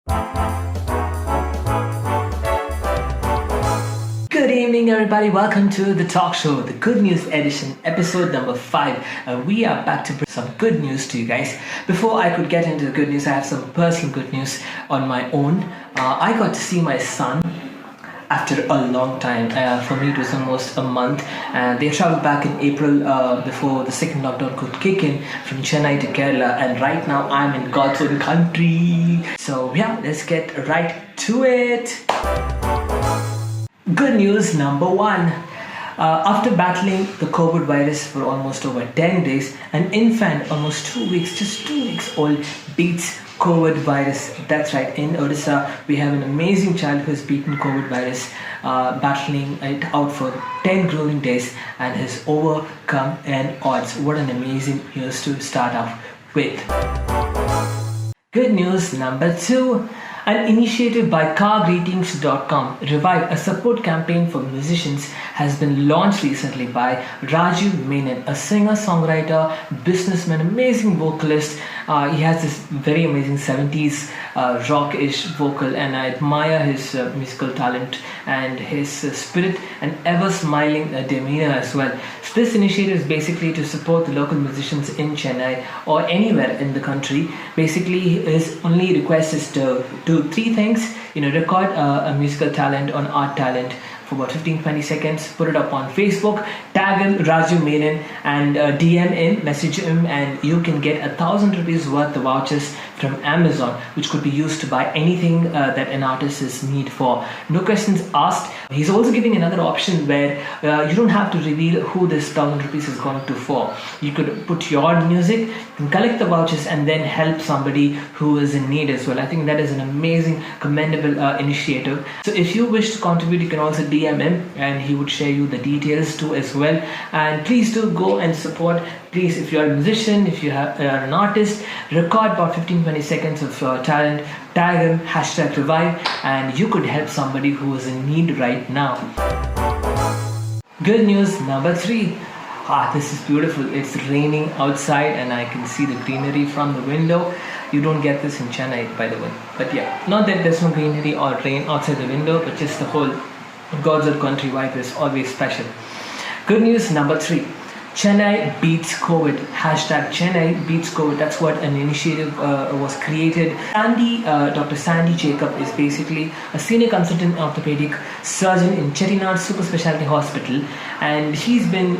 Good evening, everybody. Welcome to the talk show, the Good News Edition, episode number 5. We are back to bring some good news to you guys. Before I could get into the good news, I have some personal good news on my own. I got to see my son after a long time. For me, it was almost a month. And they traveled back in April before the second lockdown could kick in from Chennai to Kerala. And right now, I'm in God's own country. So yeah, let's get right to it. Good news number 1. After battling the COVID virus for almost over 10 days, an infant almost 2 weeks, just 2 weeks old, beats COVID virus. That's right, in Odisha, we have an amazing child who has beaten COVID virus, battling it out for 10 grueling days and has overcome an odds. What an amazing news to start off with. Good news number 2. An initiative by cargreetings.com, Revive, a support campaign for musicians, has been launched recently by Raju Menon, a singer-songwriter, businessman, amazing vocalist. He has this very amazing 70s rock-ish vocal, and I admire his musical talent and his spirit and ever-smiling demeanor as well. So this initiative is basically to support the local musicians in Chennai or anywhere in the country. Basically, his only request is to do 3 things. Record a musical talent on Art Talent for about 15-20 seconds, put it up on Facebook, tag him, Raju Menon, and DM him, message him, and you can get 1,000 rupees worth of vouchers from Amazon, which could be used to buy anything that an artist is need for. No questions asked. He's also giving another option where you don't have to reveal who this 1,000 rupees is going to for. You could put your music and collect the vouchers and then help somebody who is in need as well. I think that is an amazing, commendable initiative. So if you wish to contribute, you can also DM him and he would share you the details too as well. And please do go and support. Please, if you're a musician, if you are an artist, record about 15-20 seconds of talent, tag him, #Revive, and you could help somebody who is in need right now. Good news number 3. This is beautiful. It's raining outside and I can see the greenery from the window. You don't get this in Chennai, by the way. But yeah, not that there's no greenery or rain outside the window, but just the whole God's own country vibe is always special. Good news number 3. Chennai beats COVID. #Chennai beats COVID. That's what an initiative was created. Dr. Sandy Jacob is basically a senior consultant orthopedic surgeon in Chettinad Super Specialty Hospital, and he's been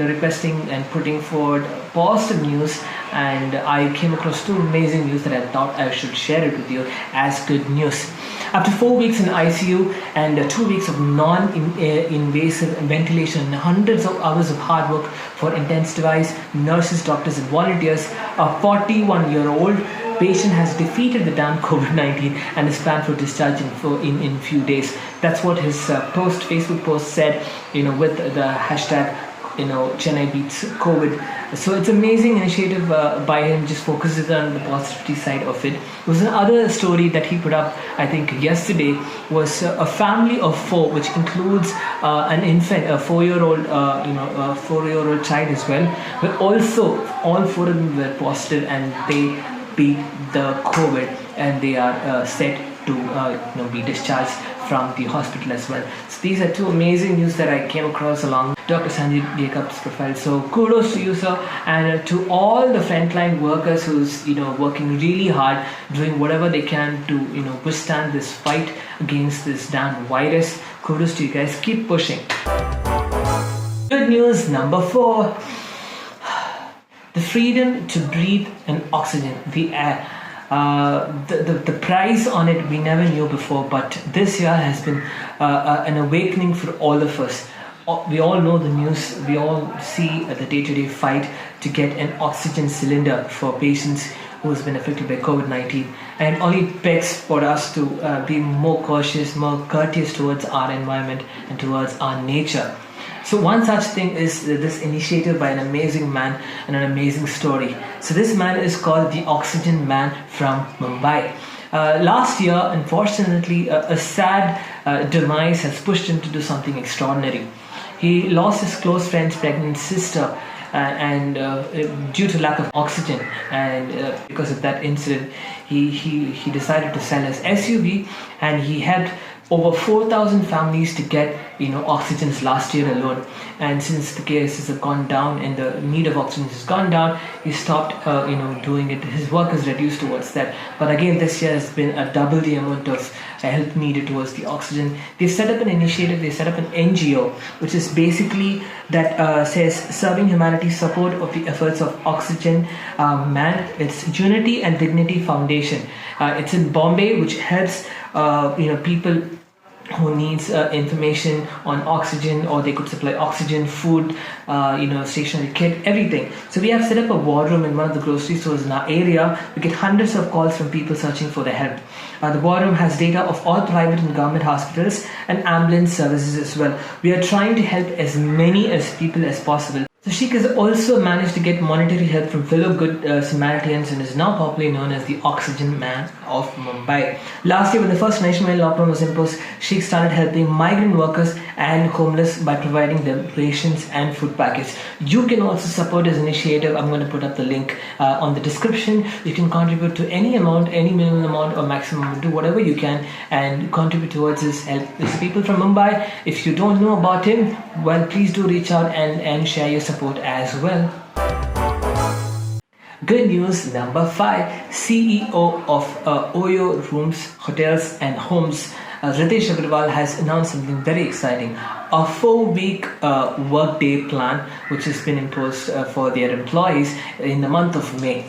requesting and putting forward positive news. And I came across 2 amazing news that I thought I should share it with you as good news. After 4 weeks in ICU and 2 weeks of non-invasive ventilation and hundreds of hours of hard work for intensivized nurses, doctors and volunteers, a 41-year-old patient has defeated the damn COVID-19 and is planned for discharge in few days. That's what his Facebook post said, with the hashtag Chennai beats COVID. So it's an amazing initiative by him, just focuses on the positivity side of it. There was another story that he put up, I think yesterday, was a family of 4, which includes an infant, a 4-year-old, a 4-year-old child as well. But also, all 4 of them were positive and they beat the COVID and they are set to be discharged from the hospital as well. So these are 2 amazing news that I came across along Dr. Sandy Jacob's profile. So kudos to you, sir, and to all the frontline workers who's working really hard, doing whatever they can to withstand this fight against this damn virus. Kudos to you guys. Keep pushing. Good news number 4. The freedom to breathe and oxygen, the air. The price on it we never knew before, but this year has been an awakening for all of us. We all know the news, we all see the day-to-day fight to get an oxygen cylinder for patients who has been affected by COVID-19, and it only begs for us to be more cautious, more courteous towards our environment and towards our nature. So one such thing is this initiative by an amazing man and an amazing story. So this man is called the Oxygen Man from Mumbai. Last year, unfortunately, a sad demise has pushed him to do something extraordinary. He lost his close friend's pregnant sister and due to lack of oxygen, and because of that incident, he decided to sell his SUV, and he helped over 4,000 families to get oxygens last year alone. And since the cases have gone down and the need of oxygen has gone down, he stopped doing it. His work is reduced towards that. But again, this year has been a double the amount of help needed towards the oxygen. They've set up an initiative, they set up an NGO, which is basically that says serving humanity's support of the efforts of Oxygen Man. It's Unity and Dignity Foundation. It's in Bombay, which helps people who needs information on oxygen, or they could supply oxygen, food, stationary kit, everything. So we have set up a war room in one of the grocery stores in our area. We get hundreds of calls from people searching for their help. The war room has data of all private and government hospitals and ambulance services as well. We are trying to help as many as people as possible. So Sheikh has also managed to get monetary help from fellow good Samaritans and is now popularly known as the Oxygen Man of Mumbai. Last year, when the first nationwide lockdown was imposed, Sheikh started helping migrant workers and homeless by providing them rations and food packets. You can also support his initiative. I'm going to put up the link on the description. You can contribute to any amount, any minimum amount or maximum, do whatever you can and contribute towards his help. These people from Mumbai, if you don't know about him, well, please do reach out and share your support as well. Good news number 5. CEO of Oyo Rooms, Hotels and Homes, Ritesh Agarwal has announced something very exciting. A 4-week workday plan which has been imposed for their employees in the month of May.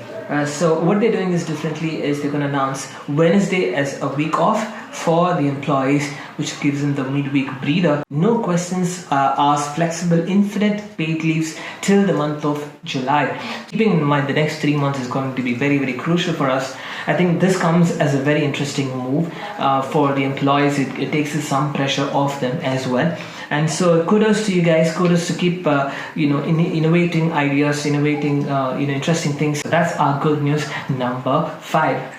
So what they're doing is differently is they're going to announce Wednesday as a week off for the employees, which gives them the midweek breather. No questions asked, flexible, infinite paid leaves till the month of July. Keeping in mind the next 3 months is going to be very, very crucial for us. I think this comes as a very interesting move for the employees. It takes some pressure off them as well. And so kudos to you guys, kudos to keep innovating ideas, innovating interesting things. So that's our good news number 5.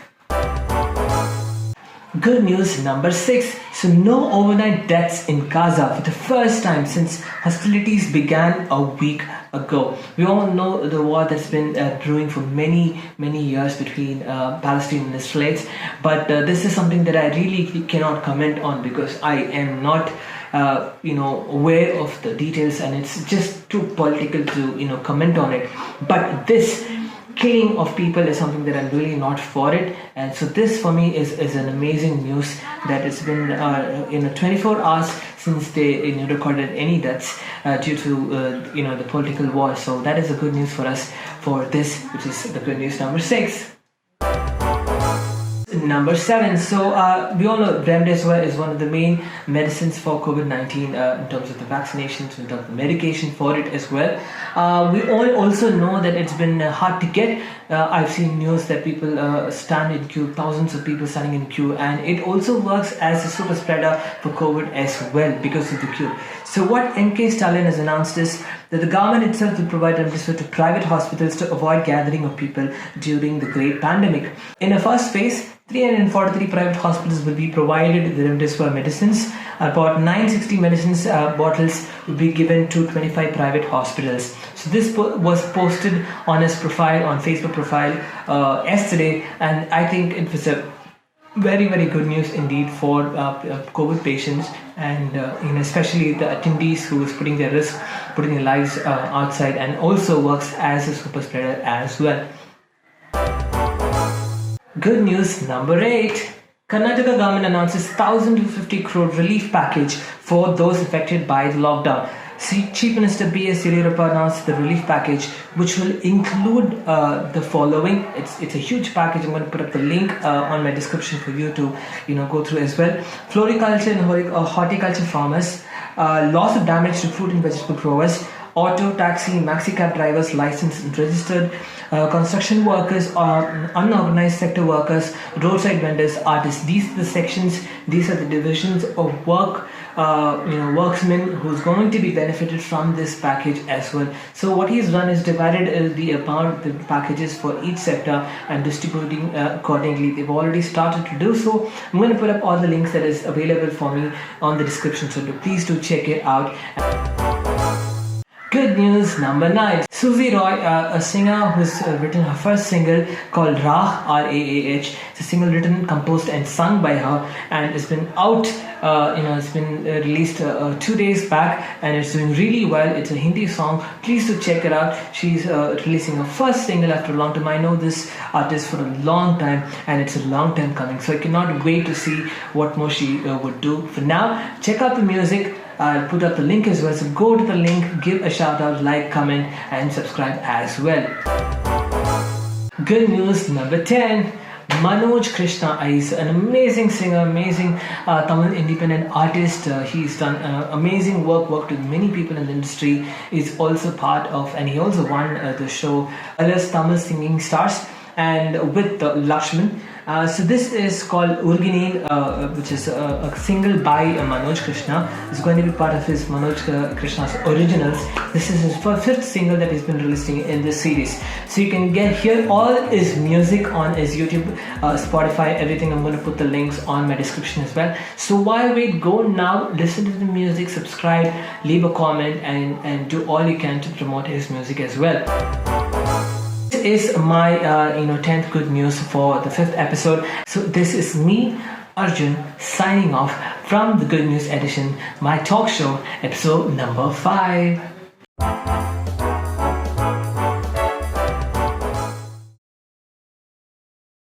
Good news number 6. So no overnight deaths in Gaza for the first time since hostilities began a week ago. We all know the war that's been brewing for many years between Palestine and Israel, but this is something that I really cannot comment on because I am not aware of the details, and it's just too political to comment on it. But this killing of people is something that I'm really not for it, and so this for me is an amazing news that it's been 24 hours since they recorded any deaths due to the political war. So that is a good news for us for this, which is the good news number 6. Number 7. So we all know remdesivir is one of the main medicines for COVID-19 in terms of the vaccinations, in terms of the medication for it as well. We all also know that it's been hard to get. I've seen news that people stand in queue, thousands of people standing in queue, and it also works as a super spreader for COVID as well because of the queue. So what MK Stalin has announced is that the government itself will provide remdesivir to private hospitals to avoid gathering of people during the great pandemic. In a first phase, 343 private hospitals will be provided the remdesivir medicines. About 960 medicines bottles will be given to 25 private hospitals. So this was posted on his profile, on Facebook profile yesterday, and I think it was a very, very good news indeed for COVID patients, and especially the attendees who is putting their lives outside, and also works as a super spreader as well. Good news number 8. Karnataka government announces 1,050 crore relief package for those affected by the lockdown. Chief Minister B.S. Yediyurappa announced the relief package, which will include the following. It's a huge package. I'm going to put up the link on my description for you to go through as well. Floriculture and horticulture farmers, loss of damage to fruit and vegetable growers, auto, taxi, maxi cab drivers licensed and registered, construction workers, unorganized sector workers, roadside vendors, artists. These are the sections, these are the divisions of work, worksmen who's going to be benefited from this package as well. So what he's done is divided the packages for each sector and distributing accordingly. They've already started to do so. I'm going to put up all the links that is available for me on the description, so please do check it out. Good news number 9. Susie Roy, a singer who's written her first single called Raah, R-A-A-H. It's a single written, composed and sung by her, and it's been out, it's been released 2 days back, and it's doing really well. It's a Hindi song. Please do check it out. She's releasing her first single after a long time. I know this artist for a long time, and it's a long time coming, so I cannot wait to see what more she would do. For now, check out the music. I'll put up the link as well, so go to the link, give a shout out, like, comment and subscribe as well. Good news number 10. Manoj Krishna is an amazing singer, amazing Tamil independent artist. He's done amazing worked with many people in the industry. He's also part of, and he also won the show Alas Tamil Singing Stars, and with Lakshman. So this is called Uruginen, which is a single by Manoj Krishna. It's going to be part of his Manoj Krishna's originals. This is his fifth single that he's been releasing in this series. So you can hear all his music on his YouTube, Spotify, everything. I'm going to put the links on my description as well. So why wait? Go now, listen to the music, subscribe, leave a comment, and do all you can to promote his music as well. This is my 10th good news for the 5th episode. So this is me, Arjun, signing off from the Good News Edition, my talk show, episode number 5.